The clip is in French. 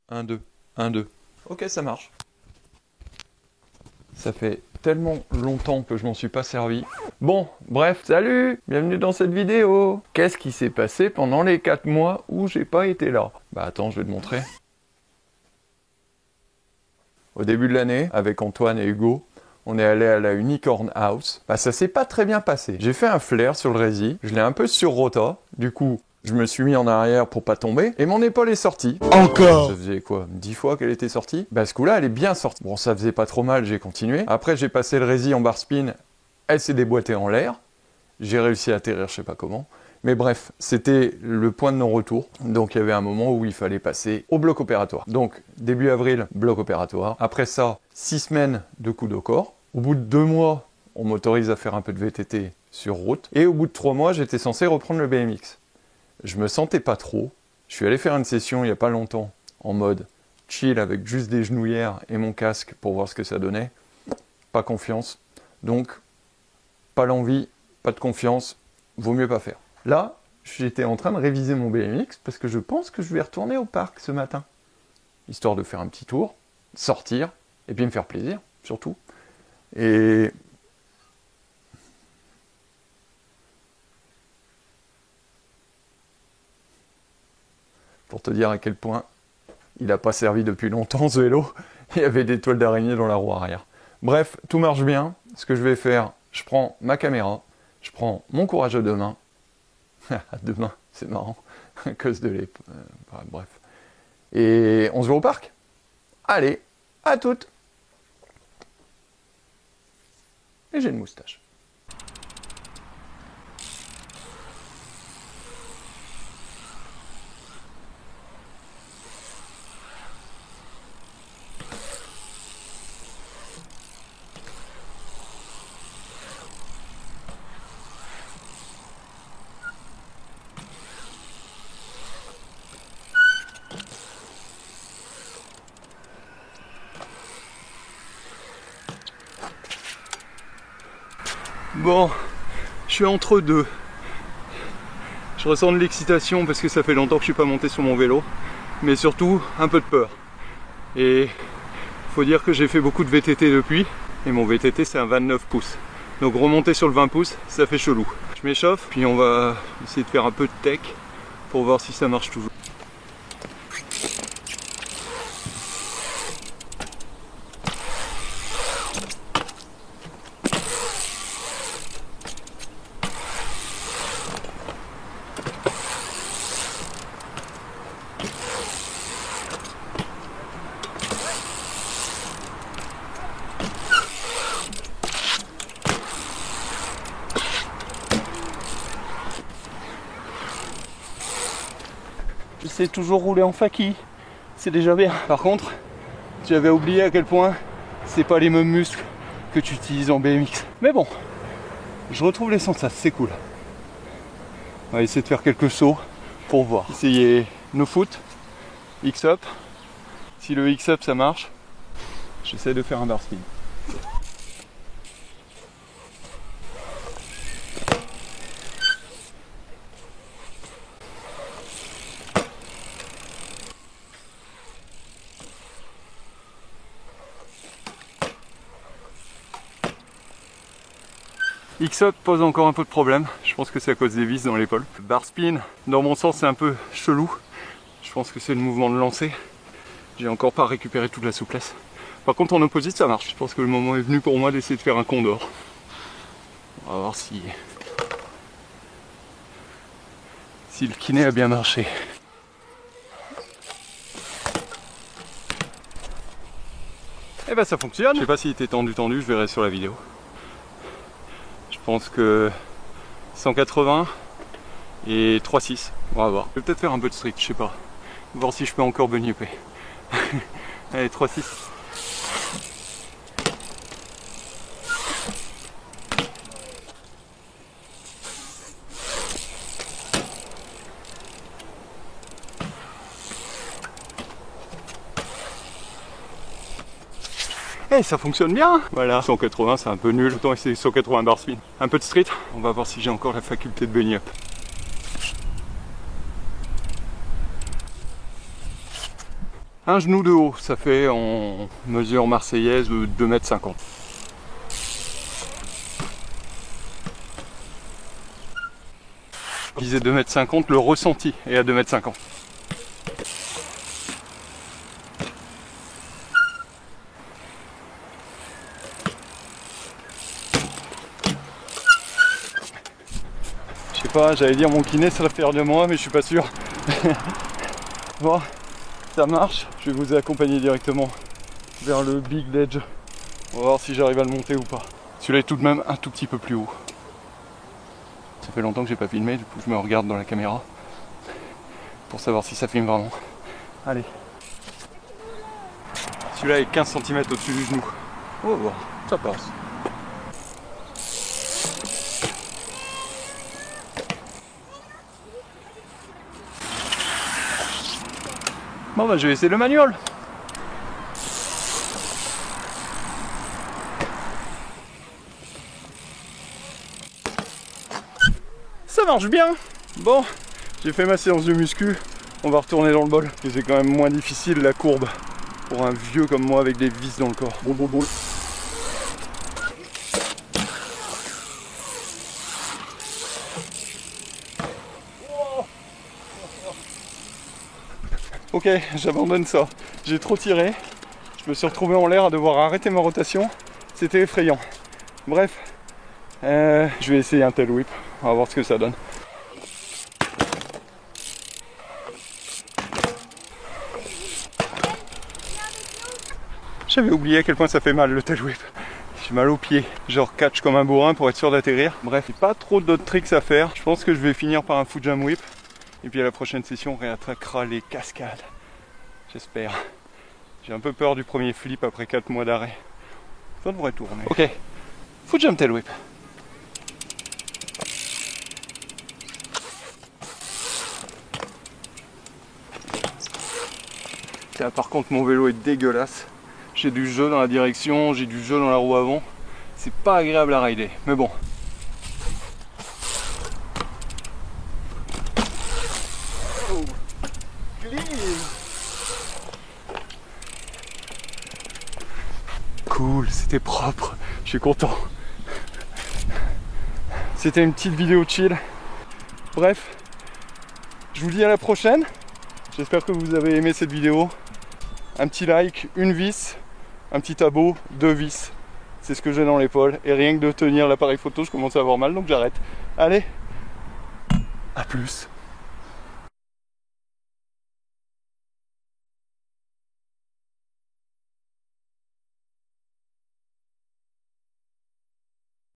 1, 2, 1, 2. Ok, ça marche. Ça fait tellement longtemps que je m'en suis pas servi. Bon, bref, salut, bienvenue dans cette vidéo. Qu'est-ce qui s'est passé pendant les 4 mois où j'ai pas été là? Bah attends, je vais te montrer. Au début de l'année, avec Antoine et Hugo, on est allé à la Unicorn House. Bah ça s'est pas très bien passé. J'ai fait un flair sur le rési, je l'ai un peu sur-rota, du coup, je me suis mis en arrière pour pas tomber, et mon épaule est sortie. Encore. Ça faisait quoi, 10 fois qu'elle était sortie? Bah ce coup-là, elle est bien sortie. Bon, ça faisait pas trop mal, j'ai continué. Après, j'ai passé le rési en bar spin, elle s'est déboîtée en l'air. J'ai réussi à atterrir, je sais pas comment. Mais bref, c'était le point de non-retour. Donc il y avait un moment où il fallait passer au bloc opératoire. Donc début avril, bloc opératoire. Après ça, 6 semaines de coude au corps. Au bout de 2 mois, on m'autorise à faire un peu de VTT sur route. Et au bout de 3 mois, j'étais censé reprendre le BMX. Je me sentais pas trop. Je suis allé faire une session il y a pas longtemps en mode chill avec juste des genouillères et mon casque pour voir ce que ça donnait. Pas confiance. Donc, pas l'envie, pas de confiance, vaut mieux pas faire. Là, j'étais en train de réviser mon BMX parce que je pense que je vais retourner au parc ce matin. Histoire de faire un petit tour, sortir, et puis me faire plaisir, surtout. Et pour te dire à quel point il n'a pas servi depuis longtemps ce vélo, il y avait des toiles d'araignée dans la roue arrière. Bref, tout marche bien. Ce que je vais faire, je prends ma caméra, je prends mon courage de demain. Demain, c'est marrant, à cause de les... bref. Et on se voit au parc. Allez, à toutes. Et j'ai une moustache. Bon, je suis entre deux. Je ressens de l'excitation parce que ça fait longtemps que je suis pas monté sur mon vélo, mais surtout un peu de peur. Et faut dire que j'ai fait beaucoup de VTT depuis, et mon VTT c'est un 29 pouces. Donc remonter sur le 20 pouces, ça fait chelou. Je m'échauffe, puis on va essayer de faire un peu de tech pour voir si ça marche toujours. Je sais toujours rouler en faki, c'est déjà bien. Par contre, tu avais oublié à quel point c'est pas les mêmes muscles que tu utilises en BMX. Mais bon, je retrouve les sensations, c'est cool. On va essayer de faire quelques sauts pour voir. Essayer no foot, X-up. Si le X-up ça marche, j'essaie de faire un bar spin. X-up pose encore un peu de problème, je pense que c'est à cause des vis dans l'épaule. Bar spin, dans mon sens c'est un peu chelou, je pense que c'est le mouvement de lancer. J'ai encore pas récupéré toute la souplesse. Par contre en opposite ça marche, je pense que le moment est venu pour moi d'essayer de faire un condor. On va voir si le kiné a bien marché. Et bah ça fonctionne. Je sais pas s'il était tendu, je verrai sur la vidéo. Je pense que 180 et 3,6, on va voir. Je vais peut-être faire un peu de strict, je sais pas. Voir si je peux encore bunny upper. Allez, 3,6. Eh, ça fonctionne bien. Voilà, 180 c'est un peu nul, autant essayer 180 bar spin. Un peu de street, on va voir si j'ai encore la faculté de bunny up. Un genou de haut, ça fait en mesure marseillaise 2,50 m. Je disais 2,50 m, le ressenti est à 2,50 m. Je sais pas, j'allais dire mon kiné serait fier de moi, mais je suis pas sûr. Bon, ça marche, je vais vous accompagner directement vers le Big Ledge. On va voir si j'arrive à le monter ou pas. Celui-là est tout de même un tout petit peu plus haut. Ça fait longtemps que j'ai pas filmé, du coup je me regarde dans la caméra pour savoir si ça filme vraiment. Allez. Celui-là est 15 cm au-dessus du genou. On va voir, ça passe. Bon bah je vais essayer le manual. Ça marche bien. Bon, j'ai fait ma séance de muscu. On va retourner dans le bol. C'est quand même moins difficile la courbe pour un vieux comme moi avec des vis dans le corps. Bon. Ok, j'abandonne ça. J'ai trop tiré. Je me suis retrouvé en l'air à devoir arrêter ma rotation. C'était effrayant. Bref, je vais essayer un tail whip. On va voir ce que ça donne. J'avais oublié à quel point ça fait mal le tail whip. J'ai mal aux pieds. Genre catch comme un bourrin pour être sûr d'atterrir. Bref, il n'y a pas trop d'autres tricks à faire. Je pense que je vais finir par un foot jam whip. Et puis à la prochaine session, on réattaquera les cascades. J'espère. J'ai un peu peur du premier flip après 4 mois d'arrêt. Ça devrait tourner. Ok. Foot jam tail whip. Là, par contre, mon vélo est dégueulasse. J'ai du jeu dans la direction, j'ai du jeu dans la roue avant. C'est pas agréable à rider, mais bon. Cool, c'était propre, je suis content. C'était une petite vidéo chill. Bref, je vous dis à la prochaine. J'espère que vous avez aimé cette vidéo. Un petit like, une vis, un petit abo, 2 vis. C'est ce que j'ai dans l'épaule. Et rien que de tenir l'appareil photo, je commence à avoir mal, donc j'arrête. Allez, à plus.